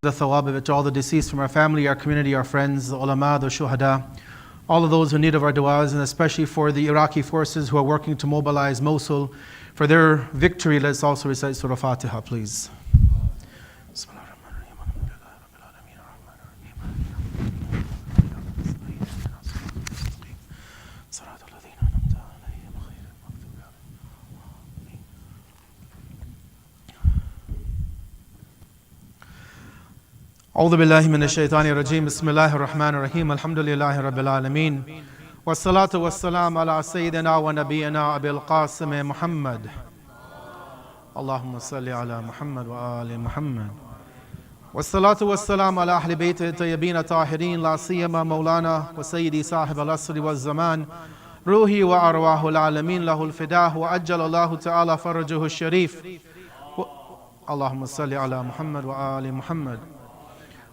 the thawab of it to all the deceased from our family, our community, our friends, the ulama, the shuhada, all of those who need of our du'as, and especially for the Iraqi forces who are working to mobilize Mosul for their victory. Let's also recite Surah Fatiha, please. أعوذ بالله من الشيطان الرجيم بسم الله الرحمن الرحيم الحمد لله رب العالمين والصلاة والسلام على سيدنا ونبينا أبي القاسم محمد اللهم صل على محمد وآل محمد والصلاة والسلام على أهل بيته الطيبين الطاهرين لا سيما مولانا وسيدي صاحب العصر والزمان روحي وأرواح العالمين له الفداء وأجل الله تعالى فرجه الشريف اللهم صل على محمد وآل محمد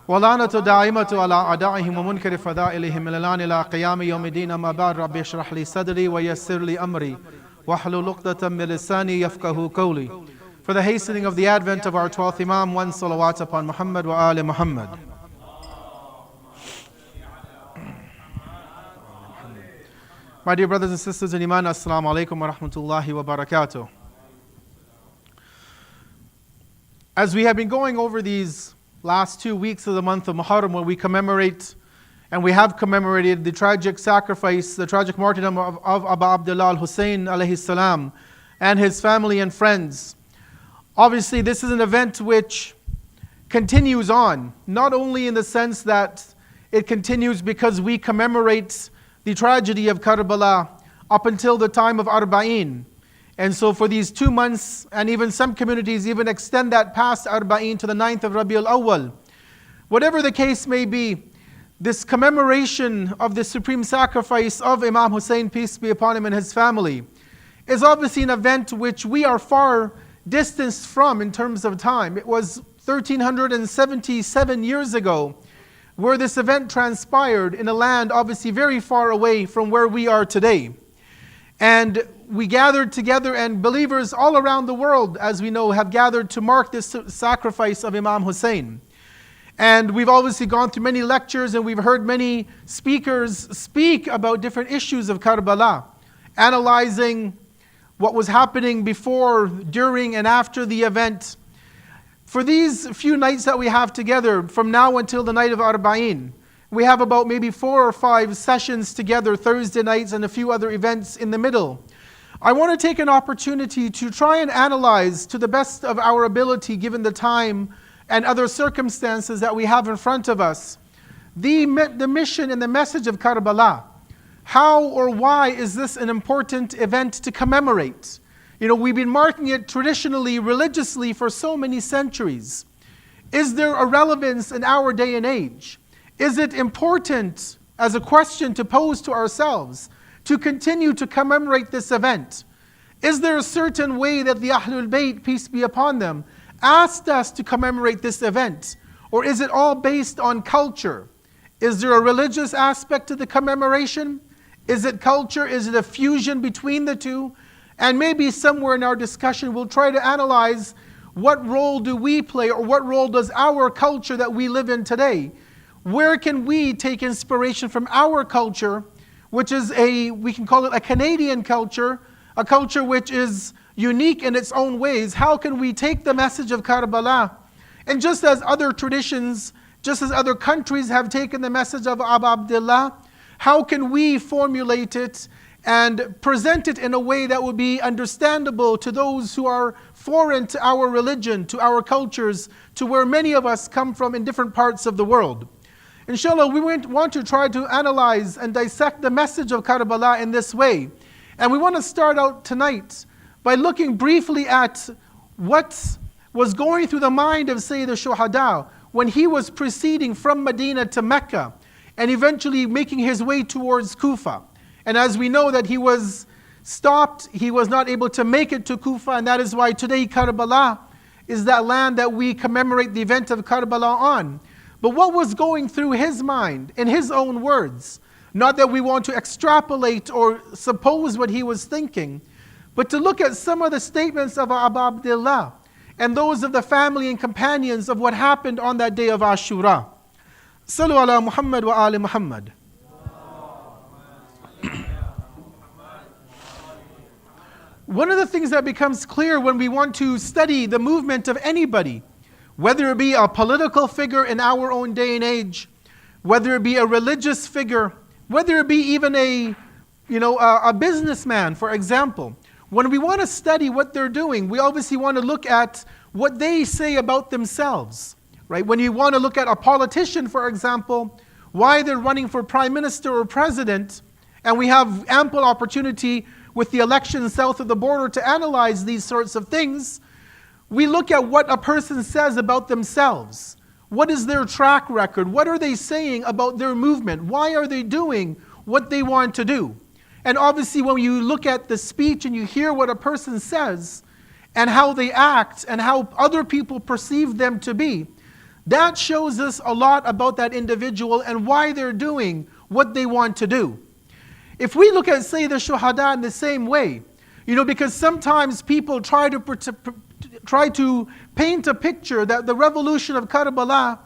ولعنة دائمة على أعدائهم ومنكر فضائلهم من الآن إلى قيام يوم الدين ما بعد رب اشرح لي صدري ويسر لي أمري واحلل عقدة من لساني يفقهوا قولي. For the hastening of the advent of our 12th Imam, one salawat upon Muhammad wa ali Muhammad. My dear brothers and sisters in Iman, Assalamu alaikum wa rahmatullahi wa barakatuh. As we have been going over these last 2 weeks of the month of Muharram, where we commemorate, and we have commemorated the tragic sacrifice, the tragic martyrdom of Abu Abdullah Hussain alayhi salam and his family and friends. Obviously, this is an event which continues on, not only in the sense that it continues because we commemorate the tragedy of Karbala up until the time of Arba'in. And so for these 2 months, and even some communities even extend that past Arba'in to the 9th of Rabiul Awwal. Whatever the case may be, this commemoration of the supreme sacrifice of Imam Hussain, peace be upon him, and his family, is obviously an event which we are far distanced from in terms of time. It was 1377 years ago where this event transpired in a land obviously very far away from where we are today. And we gathered together, and believers all around the world, as we know, have gathered to mark this sacrifice of Imam Hussain. And we've obviously gone through many lectures, and we've heard many speakers speak about different issues of Karbala, analyzing what was happening before, during, and after the event. For these few nights that we have together, from now until the night of Arba'in, we have about maybe 4 or 5 sessions together, Thursday nights and a few other events in the middle. I want to take an opportunity to try and analyze to the best of our ability, given the time and other circumstances that we have in front of us, the mission and the message of Karbala. How or why is this an important event to commemorate? You know, we've been marking it traditionally, religiously for so many centuries. Is there a relevance in our day and age? Is it important as a question to pose to ourselves to continue to commemorate this event? Is there a certain way that the Ahlul Bayt, peace be upon them, asked us to commemorate this event? Or is it all based on culture? Is there a religious aspect to the commemoration? Is it culture? Is it a fusion between the two? And maybe somewhere in our discussion we'll try to analyze what role do we play, or what role does our culture that we live in today? Where can we take inspiration from our culture, which is we can call it a Canadian culture, a culture which is unique in its own ways. How can we take the message of Karbala, and just as other traditions, just as other countries have taken the message of Abu Abdullah, how can we formulate it and present it in a way that would be understandable to those who are foreign to our religion, to our cultures, to where many of us come from in different parts of the world? Inshallah, we want to try to analyze and dissect the message of Karbala in this way. And we want to start out tonight by looking briefly at what was going through the mind of Sayyid al-Shuhada when he was proceeding from Medina to Mecca and eventually making his way towards Kufa. And as we know that he was stopped, he was not able to make it to Kufa, and that is why today Karbala is that land that we commemorate the event of Karbala on. But what was going through his mind, in his own words? Not that we want to extrapolate or suppose what he was thinking, but to look at some of the statements of Abu Abdullah and those of the family and companions of what happened on that day of Ashura. Sallu ala Muhammad wa ali Muhammad. One of the things that becomes clear when we want to study the movement of anybody, whether it be a political figure in our own day and age, whether it be a religious figure, whether it be even a businessman, for example, when we want to study what they're doing, we obviously want to look at what they say about themselves, right? When you want to look at a politician, for example, why they're running for prime minister or president, and we have ample opportunity with the election south of the border to analyze these sorts of things, we look at what a person says about themselves. What is their track record? What are they saying about their movement? Why are they doing what they want to do? And obviously when you look at the speech and you hear what a person says and how they act and how other people perceive them to be, that shows us a lot about that individual and why they're doing what they want to do. If we look at, say, the shuhada in the same way, because sometimes people try to paint a picture that the revolution of Karbala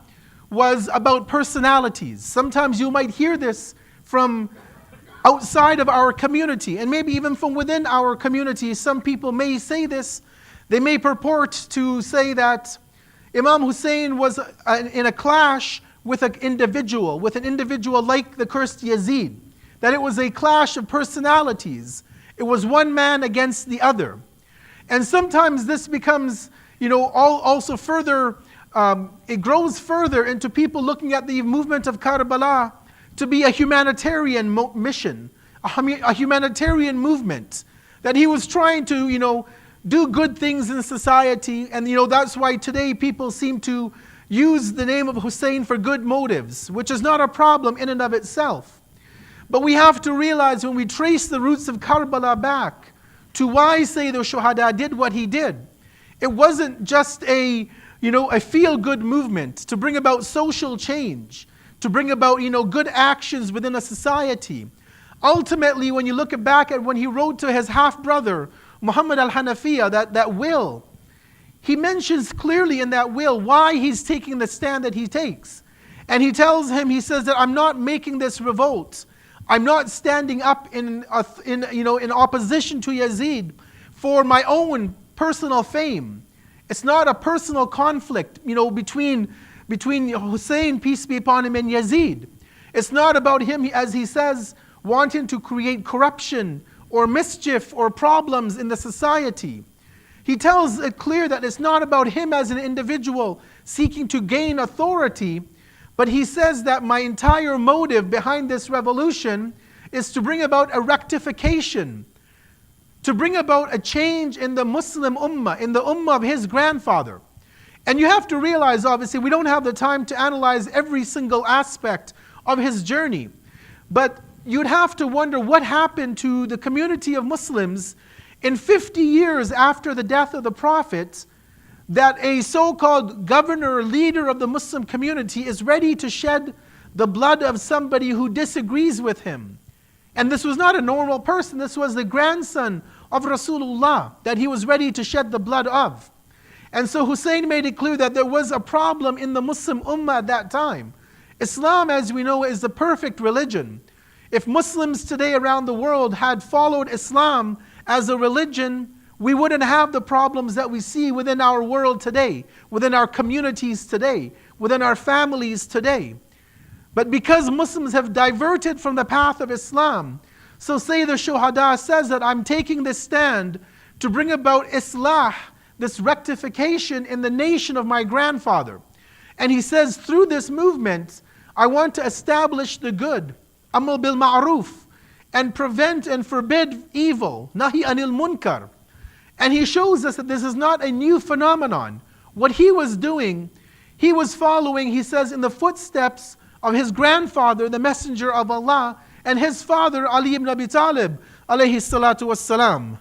was about personalities. Sometimes you might hear this from outside of our community, and maybe even from within our community. Some people may say this. They may purport to say that Imam Hussain was in a clash with an individual like the cursed Yazid. That it was a clash of personalities. It was one man against the other. And sometimes this becomes, also further, it grows further into people looking at the movement of Karbala to be a humanitarian mission, a humanitarian movement. That he was trying to, do good things in society. And, that's why today people seem to use the name of Hussein for good motives, which is not a problem in and of itself. But we have to realize when we trace the roots of Karbala back to why Sayyid al-Shuhada did what he did, it wasn't just a feel-good movement to bring about social change, to bring about, good actions within a society. Ultimately, when you look back at when he wrote to his half-brother, Muhammad al-Hanafiya, that will, he mentions clearly in that will why he's taking the stand that he takes. And he tells him, he says that I'm not making this revolt. I'm not standing up in opposition to Yazid for my own personal fame. It's not a personal conflict, between Hussein, peace be upon him, and Yazid. It's not about him, as he says, wanting to create corruption or mischief or problems in the society. He tells it clear that it's not about him as an individual seeking to gain authority, but he says that my entire motive behind this revolution is to bring about a rectification, to bring about a change in the Muslim ummah, in the ummah of his grandfather. And you have to realize, obviously, we don't have the time to analyze every single aspect of his journey, but you'd have to wonder what happened to the community of Muslims in 50 years after the death of the Prophet, that a so-called governor or leader of the Muslim community is ready to shed the blood of somebody who disagrees with him. And this was not a normal person, this was the grandson of Rasulullah that he was ready to shed the blood of. And so Hussein made it clear that there was a problem in the Muslim ummah at that time. Islam, as we know, is the perfect religion. If Muslims today around the world had followed Islam as a religion, we wouldn't have the problems that we see within our world today, within our communities today, within our families today. But because Muslims have diverted from the path of Islam, so Sayyid al-Shuhada says that I'm taking this stand to bring about Islah, this rectification in the nation of my grandfather. And he says, through this movement, I want to establish the good, amr bil ma'ruf, and prevent and forbid evil, nahi anil munkar. And he shows us that this is not a new phenomenon. What he was doing, he was following, he says, in the footsteps of his grandfather, the messenger of Allah, and his father, Ali ibn Abi Talib, alayhi salatu wassalam.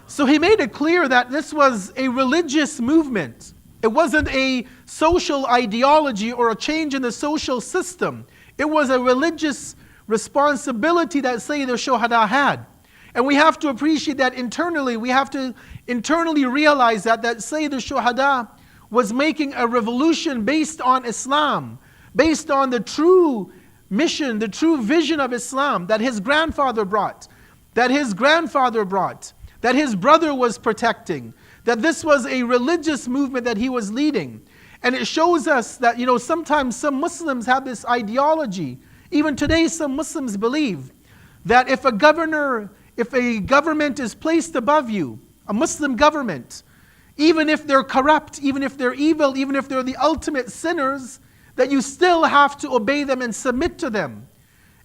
So he made it clear that this was a religious movement. It wasn't a social ideology or a change in the social system. It was a religious responsibility that Sayyid al-Shuhada had. And we have to appreciate that internally. We have to internally realize that Sayyid al-Shuhada was making a revolution based on Islam, based on the true mission, the true vision of Islam that his grandfather brought, that his grandfather brought, that his brother was protecting, that this was a religious movement that he was leading. And it shows us that, sometimes some Muslims have this ideology. Even today, some Muslims believe that if a government is placed above you, a Muslim government, even if they're corrupt, even if they're evil, even if they're the ultimate sinners, that you still have to obey them and submit to them.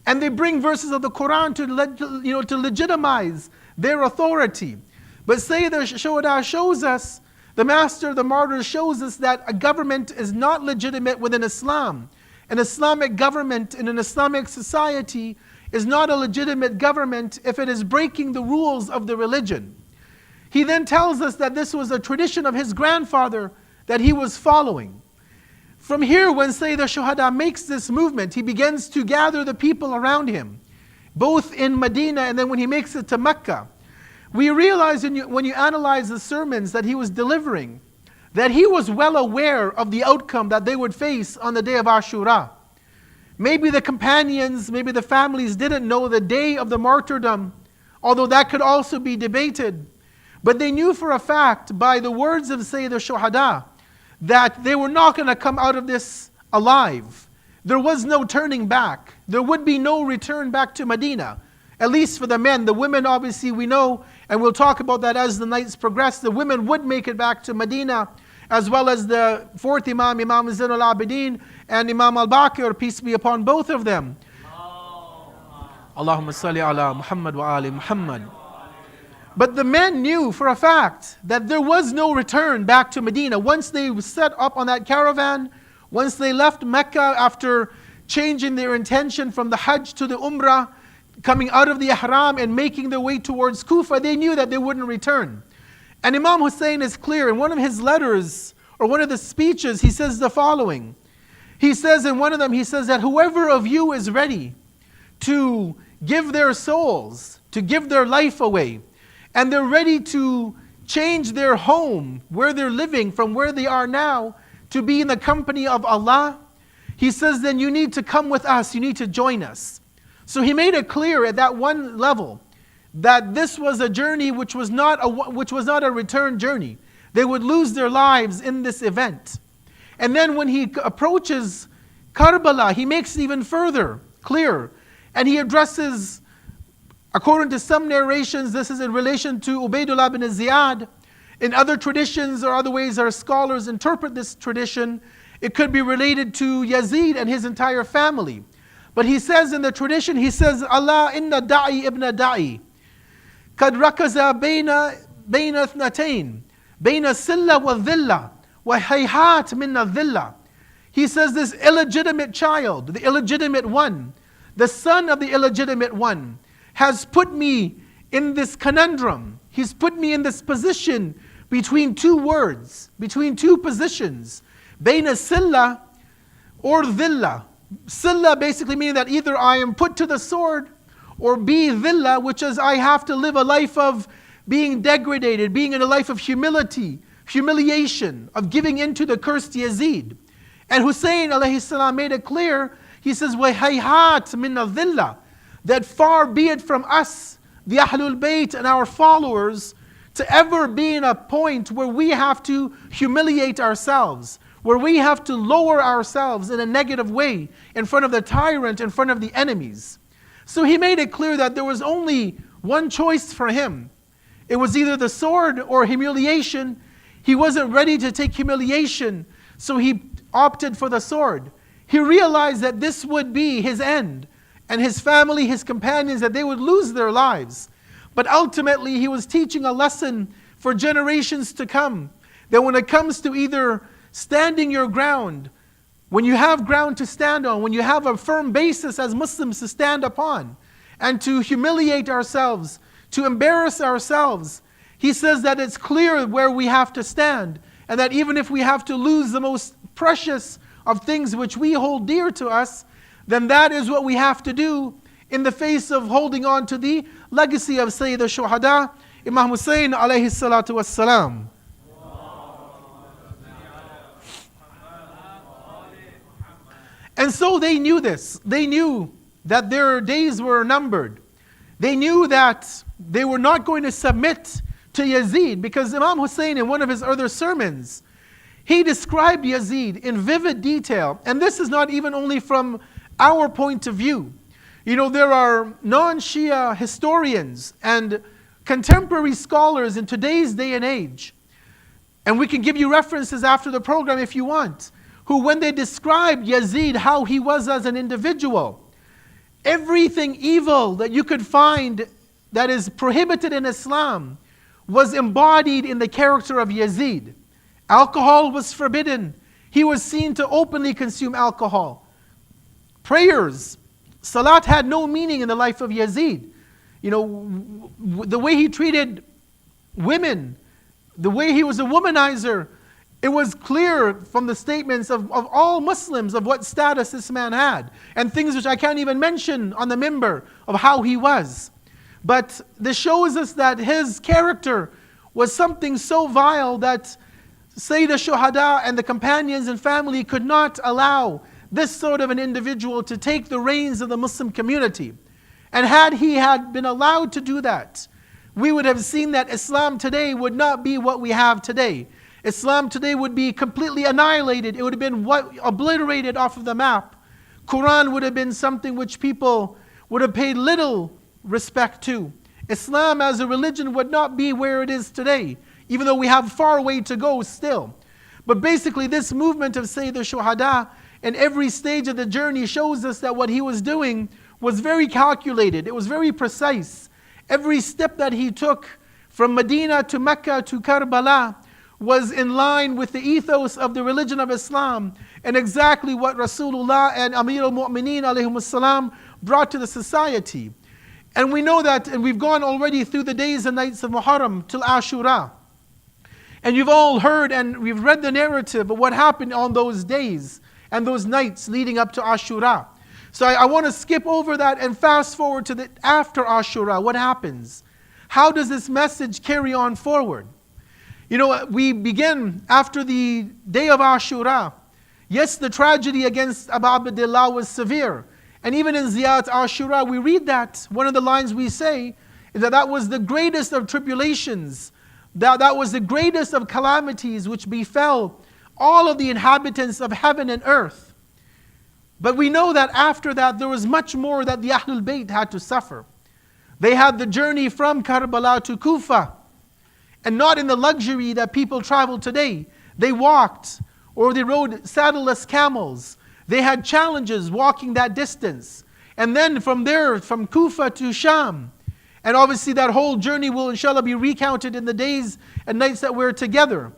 And they bring verses of the Quran to legitimize their authority. But Sayyid al-Shuhada shows us, the master of the martyrs shows us that a government is not legitimate within Islam. An Islamic government in an Islamic society is not a legitimate government if it is breaking the rules of the religion. He then tells us that this was a tradition of his grandfather that he was following. From here, when Sayyid al-Shuhada makes this movement, he begins to gather the people around him, both in Medina and then when he makes it to Mecca. We realize when you analyze the sermons that he was delivering, that he was well aware of the outcome that they would face on the day of Ashura. Maybe the companions, maybe the families didn't know the day of the martyrdom, although that could also be debated. But they knew for a fact by the words of Sayyid al-Shuhada that they were not going to come out of this alive. There was no turning back. There would be no return back to Medina, at least for the men. The women, obviously, we know, and we'll talk about that as the nights progress. The women would make it back to Medina, as well as the fourth Imam, Imam Zain al-Abidin, and Imam al-Baqir, peace be upon both of them. Allahumma salli ala Muhammad wa ali Muhammad. But the men knew for a fact that there was no return back to Medina. Once they set up on that caravan, once they left Mecca after changing their intention from the Hajj to the Umrah, coming out of the Ihram and making their way towards Kufa, they knew that they wouldn't return. And Imam Hussain is clear. In one of his letters, or one of the speeches, he says the following. He says in one of them, he says that whoever of you is ready to give their souls, to give their life away, and they're ready to change their home, where they're living from where they are now, to be in the company of Allah, he says then you need to come with us, you need to join us. So he made it clear at that one level that this was a journey which was not a return journey. They would lose their lives in this event. And then when he approaches Karbala, he makes it even further clear. And he addresses, according to some narrations, this is in relation to Ubaydullah bin Ziyad. In other traditions or other ways our scholars interpret this tradition, it could be related to Yazid and his entire family. But he says in the tradition, he says, Allah inna da'i ibn da'i, kad rakaza bayna ithnatayn, bayna silla wa dhilla, wa hayhat minna dhilla. He says this illegitimate child, the illegitimate one, the son of the illegitimate one, has put me in this conundrum. He's put me in this position between two words, between two positions. Bayna silla or dhilla. Silla basically meaning that either I am put to the sword, or B, dhilla, which is I have to live a life of being degraded, being in a life of humility, humiliation, of giving in to the cursed Yazid. And Hussein alayhi salam made it clear, he says, وَهَيْهَاتْ مِنَ الظِّلَّةِ, that far be it from us, the Ahlul Bayt and our followers, to ever be in a point where we have to humiliate ourselves, where we have to lower ourselves in a negative way in front of the tyrant, in front of the enemies. So he made it clear that there was only one choice for him. It was either the sword or humiliation. He wasn't ready to take humiliation, so he opted for the sword. He realized that this would be his end, and his family, his companions, that they would lose their lives. But ultimately, he was teaching a lesson for generations to come, that when it comes to either standing your ground, when you have ground to stand on, when you have a firm basis as Muslims to stand upon, and to humiliate ourselves, to embarrass ourselves, he says that it's clear where we have to stand, and that even if we have to lose the most precious of things which we hold dear to us, then that is what we have to do in the face of holding on to the legacy of Sayyid al-Shuhada, Imam Hussain alayhi salatu wassalam. And so they knew this. They knew that their days were numbered. They knew that they were not going to submit to Yazid, because Imam Hussain, in one of his other sermons, he described Yazid in vivid detail. And this is not even only from our point of view. You know, there are non-Shia historians and contemporary scholars in today's day and age, and we can give you references after the program if you want, who, when they described Yazid, how he was as an individual, everything evil that you could find that is prohibited in Islam was embodied in the character of Yazid. Alcohol was forbidden. He was seen to openly consume alcohol. Prayers, salat, had no meaning in the life of Yazid. You know, the way he treated women, the way he was a womanizer, it was clear from the statements of all Muslims of what status this man had, and things which I can't even mention on the minbar of how he was. But this shows us that his character was something so vile that Sayyid al-Shuhada and the companions and family could not allow this sort of an individual to take the reins of the Muslim community. And had he had been allowed to do that, we would have seen that Islam today would not be what we have today. Islam today would be completely annihilated. It would have been obliterated off of the map. Quran would have been something which people would have paid little respect to. Islam as a religion would not be where it is today, even though we have far way to go still. But basically this movement of Sayyid al-Shuhada in every stage of the journey shows us that what he was doing was very calculated. It was very precise. Every step that he took from Medina to Mecca to Karbala was in line with the ethos of the religion of Islam and exactly what Rasulullah and Amir al-Mu'mineen alayhim salam brought to the society. And we know that, and we've gone already through the days and nights of Muharram till Ashura. And you've all heard and we've read the narrative of what happened on those days and those nights leading up to Ashura. So I want to skip over that and fast forward to the after Ashura. What happens? How does this message carry on forward? You know, we begin after the day of Ashura. Yes, the tragedy against Abu Abdullah was severe. And even in Ziyat Ashura, we read that. One of the lines we say is that that was the greatest of tribulations. That was the greatest of calamities which befell all of the inhabitants of heaven and earth. But we know that after that, there was much more that the Ahlul Bayt had to suffer. They had the journey from Karbala to Kufa. And not in the luxury that people travel today. They walked or they rode saddleless camels. They had challenges walking that distance. And then from there, from Kufa to Sham. And obviously that whole journey will inshallah be recounted in the days and nights that we're together.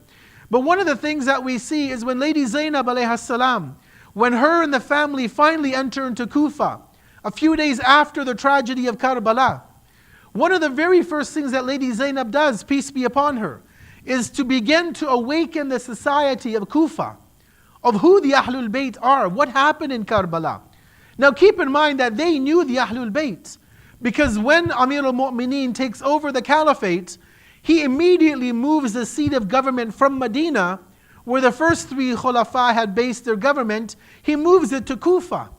But one of the things that we see is when Lady Zainab alayhi salam, when her and the family finally enter into Kufa, a few days after the tragedy of Karbala, one of the very first things that Lady Zainab does, peace be upon her, is to begin to awaken the society of Kufa, of who the Ahlul Bayt are, what happened in Karbala. Now keep in mind that they knew the Ahlul Bayt, because when Amir al-Mu'mineen takes over the caliphate, he immediately moves the seat of government from Medina, where the first three Khulafa had based their government, he moves it to Kufa.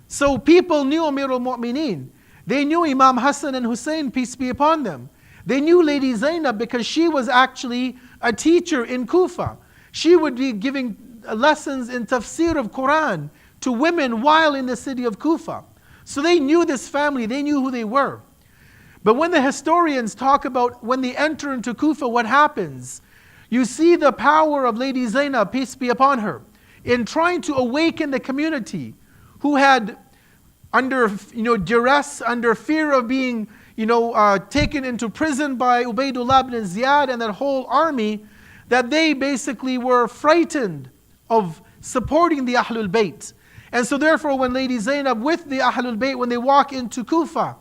So people knew Amir al-Mu'mineen. They knew Imam Hussain and Hussain, peace be upon them. They knew Lady Zainab because she was actually a teacher in Kufa. She would be giving lessons in tafsir of Quran to women while in the city of Kufa. So they knew this family, they knew who they were. But when the historians talk about when they enter into Kufa, what happens? You see the power of Lady Zainab, peace be upon her, in trying to awaken the community who had under duress, under fear of being taken into prison by Ubaydullah ibn Ziyad and that whole army, that they basically were frightened of supporting the Ahlul Bayt. And so therefore when Lady Zainab with the Ahlul Bayt, when they walk into Kufa,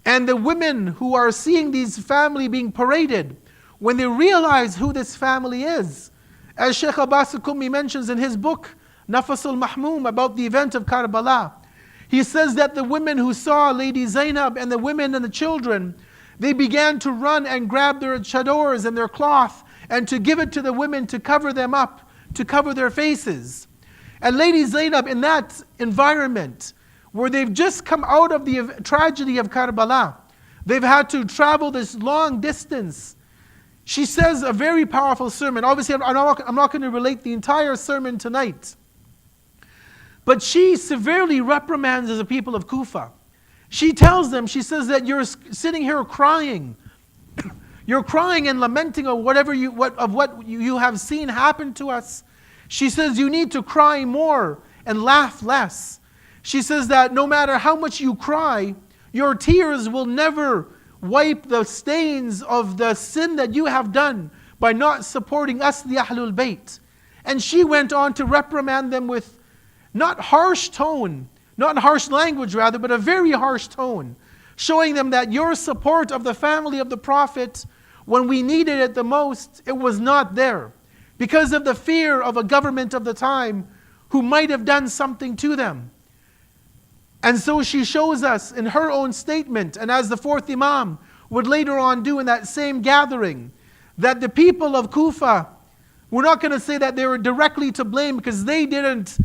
and the women who are seeing these family being paraded, when they realize who this family is, as Shaykh Abbas al-Kummi mentions in his book, Nafas al-Mahmoom, about the event of Karbala, he says that the women who saw Lady Zainab and the women and the children, they began to run and grab their chadors and their cloth and to give it to the women to cover them up, to cover their faces. And Lady Zainab, in that environment where they've just come out of the tragedy of Karbala, they've had to travel this long distance. She says a very powerful sermon. Obviously, I'm not going to relate the entire sermon tonight. But she severely reprimands the people of Kufa. She tells them, she says that you're sitting here crying. You're crying and lamenting of what you have seen happen to us. She says you need to cry more and laugh less. She says that no matter how much you cry, your tears will never wipe the stains of the sin that you have done by not supporting us, the Ahlul Bayt. And she went on to reprimand them with not harsh tone, not harsh language rather, but a very harsh tone, showing them that your support of the family of the Prophet, when we needed it the most, it was not there, because of the fear of a government of the time who might have done something to them. And so she shows us in her own statement, and as the fourth Imam would later on do in that same gathering, that the people of Kufa, we're not going to say that they were directly to blame because they didn't,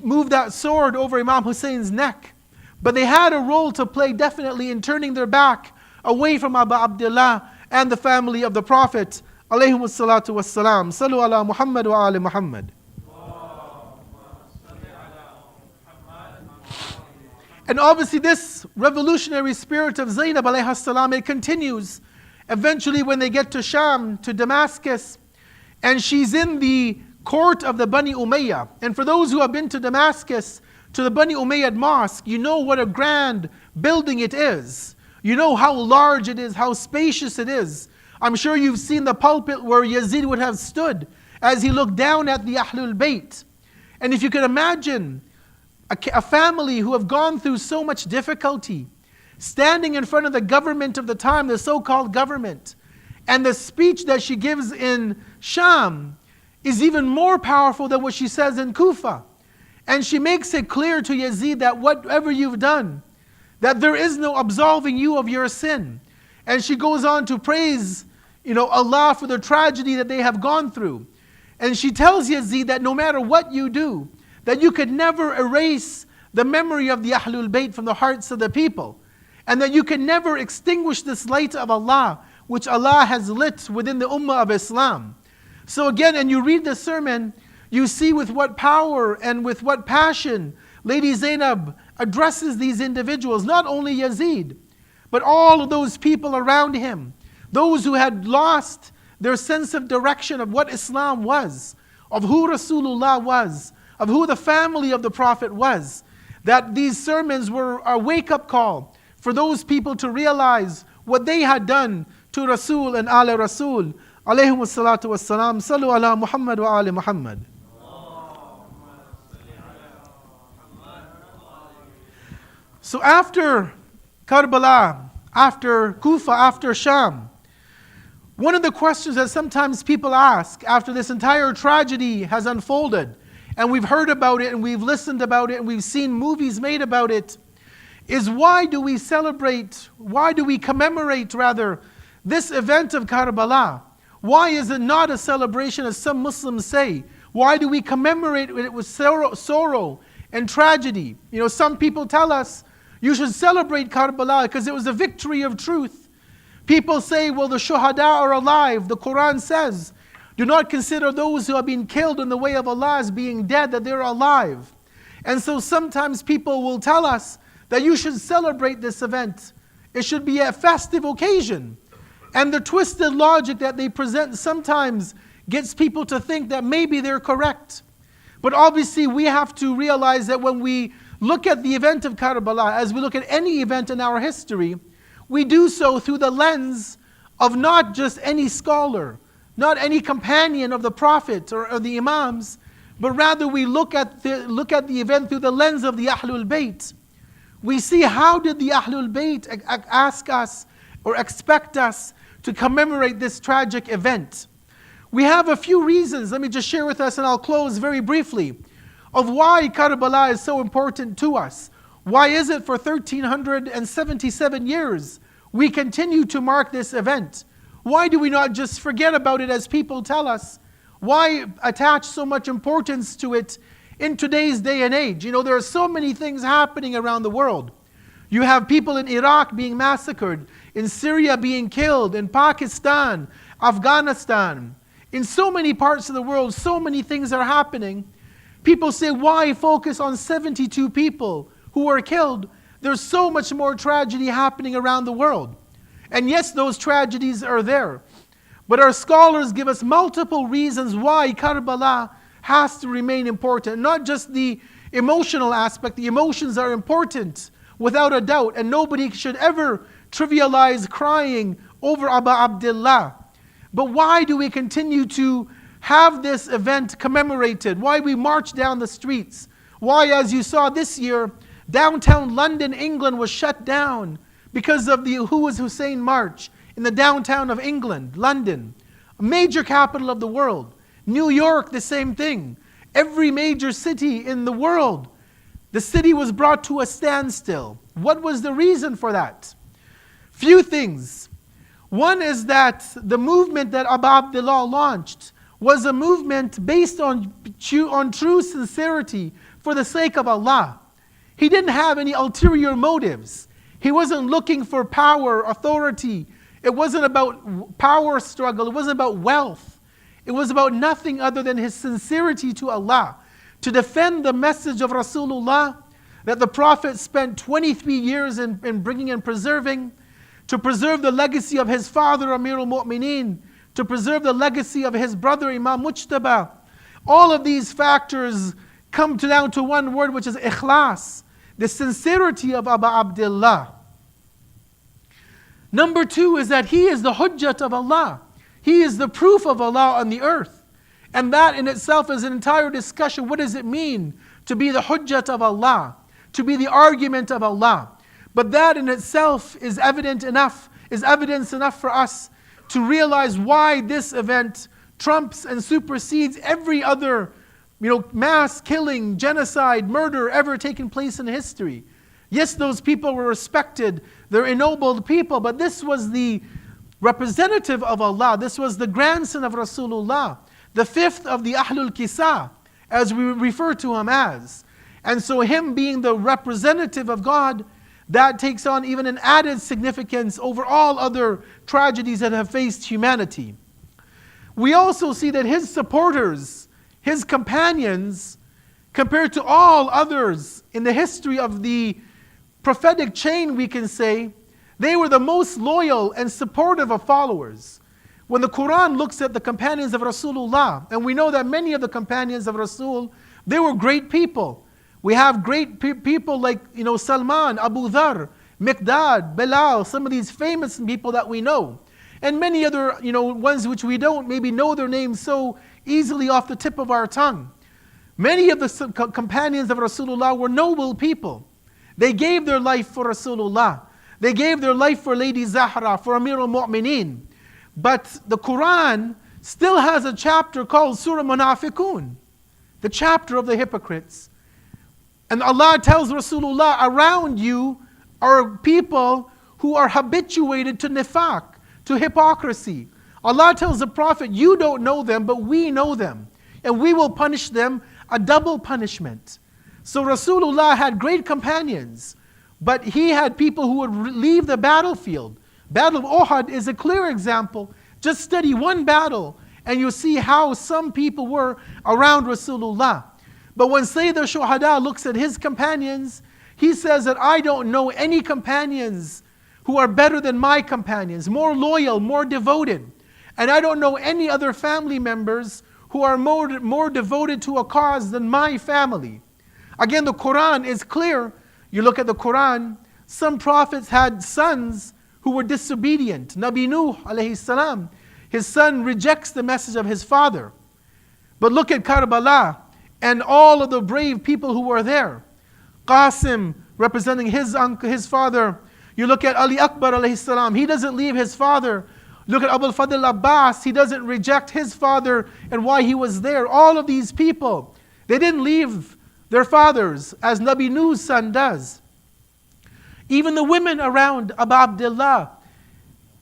move that sword over Imam Hussein's neck. But they had a role to play definitely in turning their back away from Abu Abdullah and the family of the Prophet. Alayhimus salatu wassalam. Salu ala Muhammad wa ali Muhammad. And obviously this revolutionary spirit of Zainab alayhi salam, it continues. Eventually when they get to Sham, to Damascus, and she's in the court of the Bani Umayyah. And for those who have been to Damascus, to the Bani Umayyad mosque, you know what a grand building it is. You know how large it is, how spacious it is. I'm sure you've seen the pulpit where Yazid would have stood as he looked down at the Ahlul Bayt. And if you could imagine a family who have gone through so much difficulty, standing in front of the government of the time, the so-called government, and the speech that she gives in Sham is even more powerful than what she says in Kufa. And she makes it clear to Yazid that whatever you've done, that there is no absolving you of your sin. And she goes on to praise, Allah for the tragedy that they have gone through. And she tells Yazid that no matter what you do, that you could never erase the memory of the Ahlul Bayt from the hearts of the people. And that you can never extinguish this light of Allah, which Allah has lit within the Ummah of Islam. So again, and you read the sermon, you see with what power and with what passion Lady Zainab addresses these individuals, not only Yazid, but all of those people around him, those who had lost their sense of direction of what Islam was, of who Rasulullah was, of who the family of the Prophet was. That these sermons were a wake-up call for those people to realize what they had done to Rasul and ala Rasul. Alayhimus salatu wassalam. Salu ala Muhammad wa ali Muhammad. So after Karbala, after Kufa, after Sham, one of the questions that sometimes people ask after this entire tragedy has unfolded, and we've heard about it, and we've listened about it, and we've seen movies made about it, is why do we commemorate this event of Karbala? Why is it not a celebration as some Muslims say? Why do we commemorate it with sorrow and tragedy? Some people tell us you should celebrate Karbala because it was a victory of truth. People say, well, the shuhada are alive. The Quran says, do not consider those who have been killed in the way of Allah as being dead, that they're alive. And so sometimes people will tell us that you should celebrate this event. It should be a festive occasion. And the twisted logic that they present sometimes gets people to think that maybe they're correct. But obviously we have to realize that when we look at the event of Karbala, as we look at any event in our history, we do so through the lens of not just any scholar, not any companion of the Prophet or the Imams, but rather we look at the event through the lens of the Ahlul Bayt. We see how did the Ahlul Bayt ask us or expect us to commemorate this tragic event. We have a few reasons. Let me just share with us and I'll close very briefly. of why Karbala is so important to us. Why is it for 1377 years we continue to mark this event? Why do we not just forget about it as people tell us? Why attach so much importance to it in today's day and age? There are so many things happening around the world. You have people in Iraq being massacred, in Syria being killed, in Pakistan, Afghanistan. In so many parts of the world, so many things are happening. People say, why focus on 72 people who were killed? There's so much more tragedy happening around the world. And yes, those tragedies are there. But our scholars give us multiple reasons why Karbala has to remain important. Not just the emotional aspect. The emotions are important, without a doubt. And nobody should ever trivialize crying over Abu Abdullah. But why do we continue to have this event commemorated? Why we march down the streets? Why, as you saw this year, downtown London, England was shut down because of the Hussain March in the downtown of England, London, a major capital of the world. New York, the same thing. Every major city in the world, the city was brought to a standstill. What was the reason for that? Few things. One is that the movement that Abu Abdullah launched was a movement based on true sincerity for the sake of Allah. He didn't have any ulterior motives. He wasn't looking for power, authority. It wasn't about power struggle. It wasn't about wealth. It was about nothing other than his sincerity to Allah, to defend the message of Rasulullah that the Prophet spent 23 years in bringing and preserving, to preserve the legacy of his father, Amir al-Mu'mineen, to preserve the legacy of his brother, Imam Mujtaba. All of these factors come down to one word, which is ikhlas, the sincerity of Abu Abdullah. Number two is that he is the hujjat of Allah. He is the proof of Allah on the earth. And that in itself is an entire discussion. What does it mean to be the hujjat of Allah? To be the argument of Allah? But that in itself is evidence enough for us to realize why this event trumps and supersedes every other mass killing, genocide, murder ever taken place in history. Yes, those people were respected, they're ennobled people, but this was the representative of Allah. This was the grandson of Rasulullah, the fifth of the Ahlul Kisa, as we refer to him as. And so him being the representative of God, that takes on even an added significance over all other tragedies that have faced humanity. We also see that his supporters, his companions, compared to all others in the history of the prophetic chain, we can say, they were the most loyal and supportive of followers. When the Quran looks at the companions of Rasulullah, and we know that many of the companions of Rasul, they were great people. We have great people like, Salman, Abu Dhar, Miqdad, Bilal, some of these famous people that we know. And many other, ones which we don't maybe know their names so easily off the tip of our tongue. Many of the companions of Rasulullah were noble people. They gave their life for Rasulullah. They gave their life for Lady Zahra, for Amir al-Mu'mineen. But the Quran still has a chapter called Surah Munafiqun, the chapter of the hypocrites. And Allah tells Rasulullah, around you are people who are habituated to nifaq, to hypocrisy. Allah tells the Prophet, you don't know them, but we know them. And we will punish them a double punishment. So Rasulullah had great companions, but he had people who would leave the battlefield. Battle of Uhud is a clear example. Just study one battle and you'll see how some people were around Rasulullah. But when Sayyid al-Shuhada looks at his companions, he says that I don't know any companions who are better than my companions, more loyal, more devoted. And I don't know any other family members who are more devoted to a cause than my family. Again, the Quran is clear. You look at the Quran, some prophets had sons who were disobedient. Nabi Nuh alayhi salam, his son rejects the message of his father. But look at Karbala and all of the brave people who were there. Qasim representing his father. You look at Ali Akbar alayhi salam, he doesn't leave his father. Look at Abu al-Fadl Abbas, he doesn't reject his father and why he was there. All of these people, they didn't leave their fathers, as Nabi Nuh's son does. Even the women around Abu Abdullah,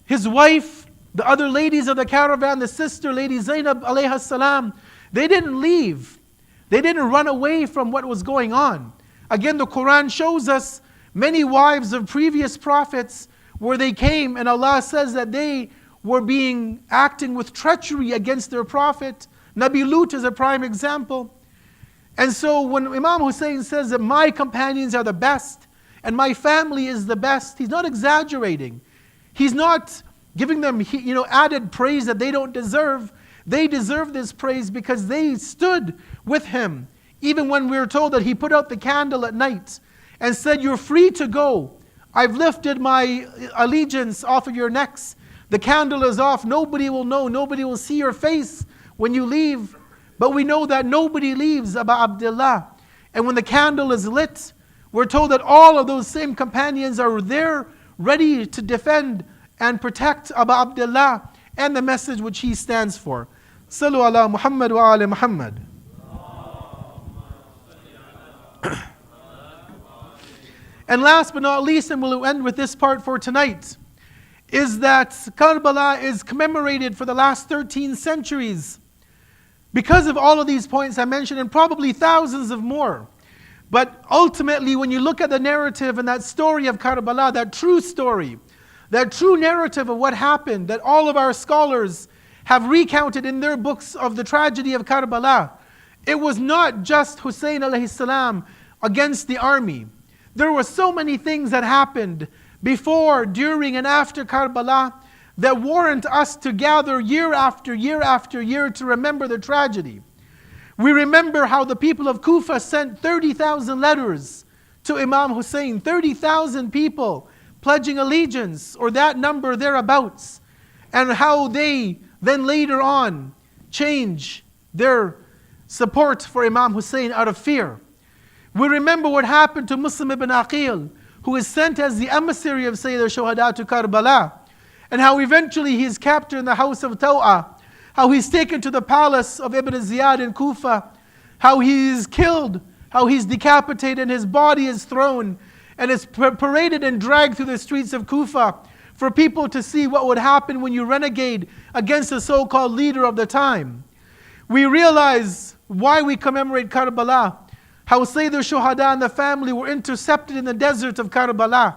his wife, the other ladies of the caravan, the sister, Lady Zainab alayha salam, they didn't leave. They didn't run away from what was going on. Again, the Quran shows us many wives of previous prophets where they came, and Allah says that they were acting with treachery against their prophet. Nabi Lut is a prime example. And so when Imam Hussain says that my companions are the best and my family is the best, he's not exaggerating. He's not giving them added praise that they don't deserve. They deserve this praise because they stood with him. Even when we were told that he put out the candle at night and said, "You're free to go. I've lifted my allegiance off of your necks. The candle is off. Nobody will know. Nobody will see your face when you leave." But we know that nobody leaves Abu Abdullah. And when the candle is lit, we're told that all of those same companions are there ready to defend and protect Abu Abdullah and the message which he stands for. Sallu ala Muhammad wa ala Muhammad. And last but not least, and we'll end with this part for tonight, is that Karbala is commemorated for the last 13 centuries because of all of these points I mentioned, and probably thousands of more. But ultimately, when you look at the narrative and that story of Karbala, that true story, that true narrative of what happened, that all of our scholars have recounted in their books of the tragedy of Karbala, it was not just Hussein alayhi salam against the army. There were so many things that happened before, during, and after Karbala that warrant us to gather year after year after year to remember the tragedy. We remember how the people of Kufa sent 30,000 letters to Imam Hussain, 30,000 people pledging allegiance, or that number thereabouts, and how they then later on change their support for Imam Hussain out of fear. We remember what happened to Muslim ibn Aqil, who is sent as the emissary of Sayyid al-Shuhada to Karbala, and how eventually he is captured in the house of Taw'a, how he's taken to the palace of Ibn Ziyad in Kufa, how he is killed, how he's decapitated and his body is thrown and is paraded and dragged through the streets of Kufa for people to see what would happen when you renegade against the so-called leader of the time. We realize why we commemorate Karbala, how Sayyid al-Shuhada and the family were intercepted in the desert of Karbala,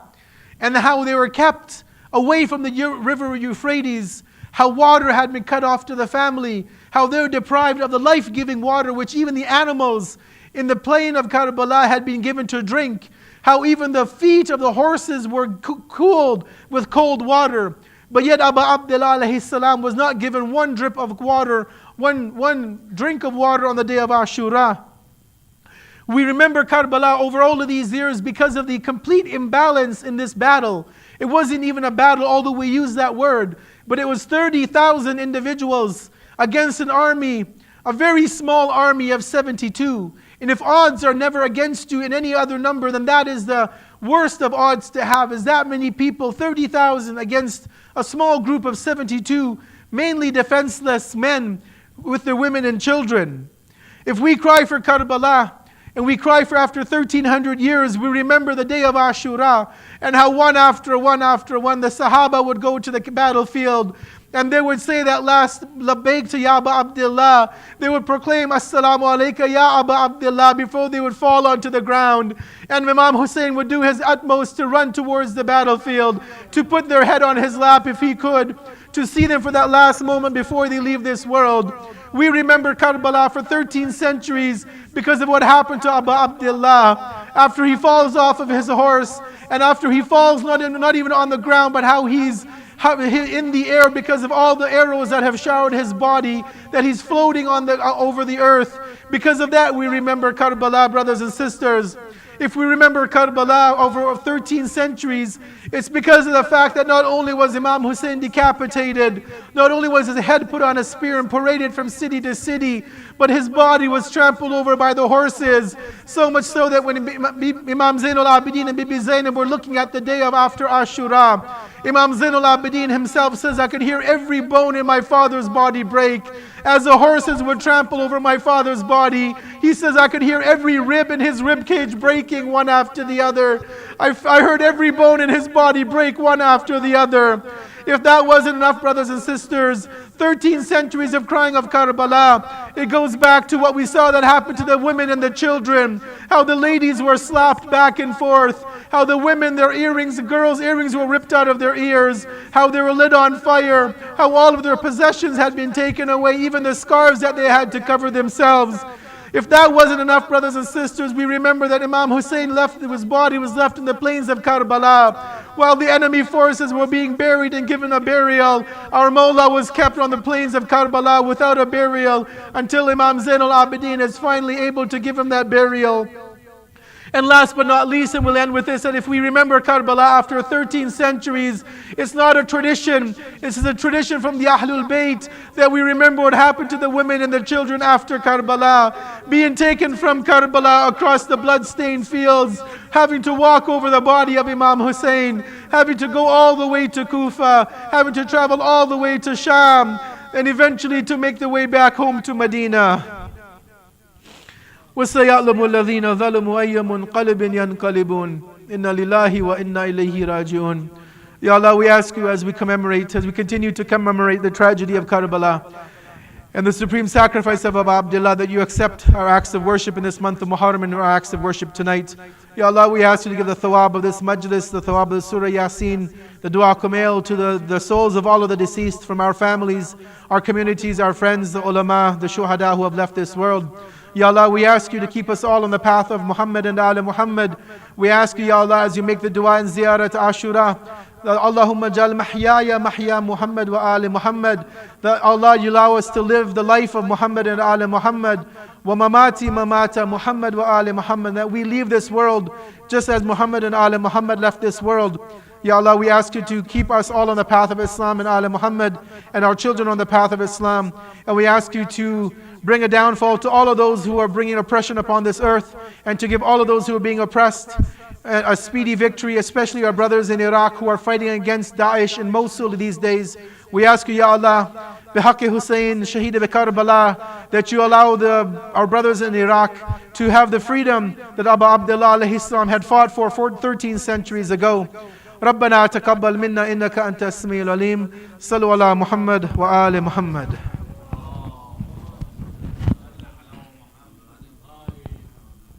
and how they were kept away from the river Euphrates, how water had been cut off to the family, how they were deprived of the life-giving water which even the animals in the plain of Karbala had been given to drink, how even the feet of the horses were cooled with cold water. But yet Abu Abdullah alayhi salam was not given one drip of water, one drink of water on the day of Ashura. We remember Karbala over all of these years because of the complete imbalance in this battle. It wasn't even a battle, although we use that word, but it was 30,000 individuals against an army, a very small army of 72. And if odds are never against you in any other number, then that is the worst of odds to have, is that many people, 30,000 against a small group of 72, mainly defenseless men with their women and children. If we cry for Karbala, and we cry for after 1,300 years, we remember the day of Ashura, and how one after one the Sahaba would go to the battlefield, and they would say that last labbaik to Ya Abu Abdullah. They would proclaim Assalamu alayka Ya Abu Abdullah before they would fall onto the ground. And Imam Hussain would do his utmost to run towards the battlefield, to put their head on his lap if he could, to see them for that last moment before they leave this world. We remember Karbala for 13 centuries because of what happened to Abu Abdullah after he falls off of his horse, and after he falls not even on the ground, but how he's in the air because of all the arrows that have showered his body, that he's floating on over the earth. Because of that, we remember Karbala, brothers and sisters. If we remember Karbala over 13 centuries, it's because of the fact that not only was Imam Hussain decapitated, not only was his head put on a spear and paraded from city to city, but his body was trampled over by the horses. So much so that when Imam Zainul Abidin and Bibi Zainab were looking at the day of after Ashura, Imam Zainul Abidin himself says, I could hear every bone in my father's body break. As the horses would trample over my father's body, he says, I could hear every rib in his rib cage breaking one after the other. I heard every bone in his body break one after the other. If that wasn't enough, brothers and sisters, 13 centuries of crying of Karbala, it goes back to what we saw that happened to the women and the children, how the ladies were slapped back and forth, how the women, their earrings, the girls' earrings were ripped out of their ears, how they were lit on fire, how all of their possessions had been taken away, even the scarves that they had to cover themselves. If that wasn't enough, brothers and sisters, we remember that Imam Hussain his body was left in the plains of Karbala. While the enemy forces were being buried and given a burial, our Mawla was kept on the plains of Karbala without a burial until Imam Zainul Abidin is finally able to give him that burial. And last but not least, and we'll end with this, that if we remember Karbala after 13 centuries, it's not a tradition. This is a tradition from the Ahlul Bayt that we remember what happened to the women and the children after Karbala, being taken from Karbala across the blood-stained fields, having to walk over the body of Imam Hussain, having to go all the way to Kufa, having to travel all the way to Sham, and eventually to make the way back home to Medina. وَسَيَعْلَمُ الَّذِينَ ظَلَمُوا أَيَّ مُنْقَلِبٍ يَنْقَلِبُونَ إِنَّ لِلَّهِ وَإِنَّا إِلَيْهِ رَاجِعُونَ. Ya Allah, we ask you as we continue to commemorate the tragedy of Karbala and the supreme sacrifice of Abu Abdullah, that you accept our acts of worship in this month of Muharram and our acts of worship tonight. Ya Allah, we ask you to give the thawab of this majlis, the thawab of the Surah Yasin, the dua kumail to the souls of all of the deceased from our families, our communities, our friends, the ulama, the shuhada who have left this world. Ya Allah, we ask you to keep us all on the path of Muhammad and Ala Muhammad. We ask you, Ya Allah, as you make the dua in ziyarat Ashura, that Allahumma jal mahyaya mahya Muhammad wa Ali Muhammad, that Allah, you allow us to live the life of Muhammad and Ala Muhammad, wa mamati mamata Muhammad wa Ali Muhammad, that we leave this world just as Muhammad and Ala Muhammad left this world. Ya Allah, we ask you to keep us all on the path of Islam and Ala Muhammad, and our children on the path of Islam. And we ask you to bring a downfall to all of those who are bringing oppression upon this earth, and to give all of those who are being oppressed a speedy victory, especially our brothers in Iraq who are fighting against Daesh in Mosul these days. We ask you, Ya Allah, Bihaqqi Hussain, Shaheed bi Karbala, that you allow our brothers in Iraq to have the freedom that Abu Abdullah alayhi salam had fought for 13 centuries ago. ربنا تقبل منا إنك أنت السميع العليم صلوا على محمد وآل محمد.